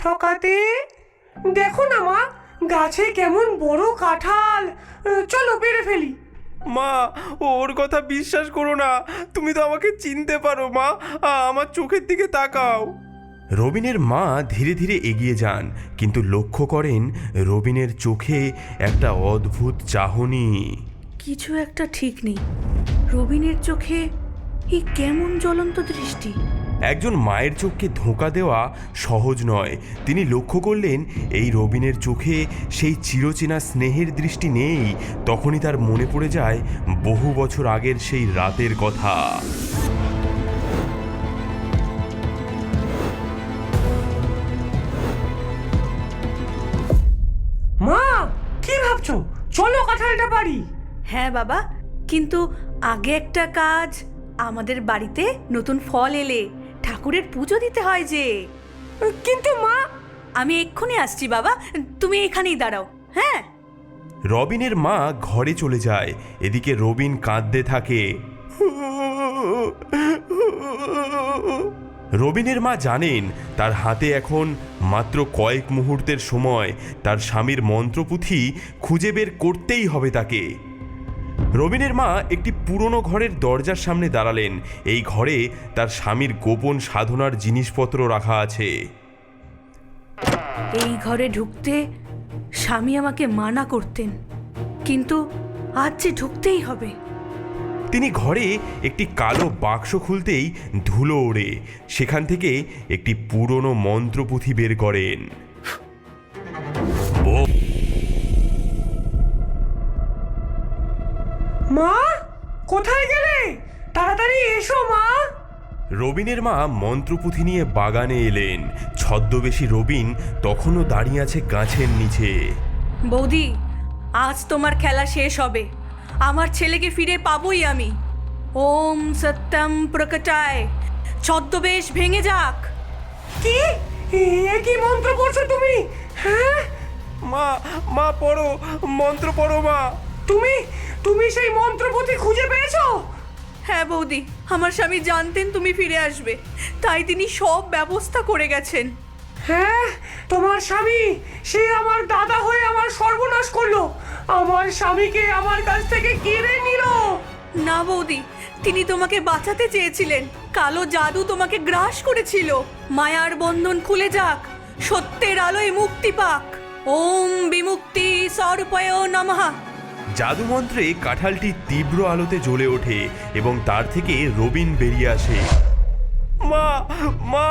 ঠকাতে। দেখো না মা, গাছে কেমন বড় কাঁঠাল। চলো পেড়ে ফেলি। মা, ওর কথা বিশ্বাস করো না, তুমি তো আমাকে চিনতে পারো মা, আমার চোখের দিকে তাকাও। রবিনের মা ধীরে ধীরে এগিয়ে যান, কিন্তু লক্ষ্য করেন রবিনের চোখে একটা অদ্ভুত চাহনি। কিছু একটা ঠিক নেই। রবিনের চোখে এই কেমন জ্বলন্ত দৃষ্টি। একজন মায়ের চোখকে ধোঁকা দেওয়া সহজ নয়। তিনি লক্ষ্য করলেন এই রবিনের চোখে সেই চিরচেনা স্নেহের দৃষ্টি নেই। তখনই তার মনে পড়ে যায় বহু বছর আগের সেই রাতের কথা। মা, কি ভাবছো? চলো কাঁঠালটা পারি। হ্যাঁ বাবা, কিন্তু আগে একটা কাজ। আমাদের বাড়িতে নতুন ফল এলে ঠাকুরের পুজো দিতে হয় যে। কিন্তু মা। আমি এক্ষুনি আসছি বাবা, তুমি এখানেই দাঁড়াও। হ্যাঁ। রবিনের মা ঘরে চলে যায়। এদিকে রবিন কাঁদতে থাকে। রবিনের মা জানেন তার হাতে এখন মাত্র কয়েক মুহূর্তের সময়। তার স্বামীর মন্ত্রপুঁথি খুঁজে বের করতেই হবে তাকে। রবিনের মা একটি পুরনো ঘরের দরজার সামনে দাঁড়ালেন। এই ঘরে তার স্বামীর গোপন সাধনার জিনিসপত্র রাখা আছে। এই ঘরে ঢুকতে স্বামী আমাকে মানা করতেন, কিন্তু আজ যে ঢুকতেই হবে। তিনি ঘরে একটি কালো বাক্স খুলতেই ধুলো ওড়ে। সেখান থেকে একটি পুরনো মন্ত্রপুঁথি বের করেন। মা, কোথায় গেলে? তাড়াতাড়ি এসো মা। রবিনের মা মন্ত্রপুঁথি নিয়ে বাগানে এলেন। ছদ্মবেশী রবিন তখনও দাঁড়িয়ে আছে গাছের নিচে। বৌদি, আজ তোমার খেলা শেষ হবে। আমার ছেলেকে ফিরে পাবোই আমি। ওম সত্যম প্রকটায়। ছদ্মবেশ ভেঙে যাক। কি? কি মন্ত্র পড়ছো তুমি? হ্যাঁ, মা, মা পড়ো, মন্ত্র পড়ো মা। তুমি তুমি সেই মন্ত্রপুঁথি খুঁজে পেয়েছো? হ্যাঁ বৌদি, আমার স্বামী জানতেন তুমি ফিরে আসবে, তাই তিনি সব ব্যবস্থা করে গেছেন। হ্যাঁ, তোমার স্বামী, সে আমার দাদা হয়ে আমার সর্বনাশ করলো। আমার স্বামীকে আমার কাছ থেকে কেড়ে নিল। না বৌদি, তিনি তোমাকে বাঁচাতে চেয়েছিলেন। কালো জাদু তোমাকে গ্রাস করেছিল। মায়ার বন্ধন খুলে যাক, সত্যের আলোয় মুক্তি পাক। ওম বিমুক্তি স্বরূপায় নমঃ। জাদুমন্ত্রে কাঁঠালটি তীব্র আলোতে জ্বলে ওঠে এবং তার থেকে রবিন বেরিয়ে আসে। মা, মা!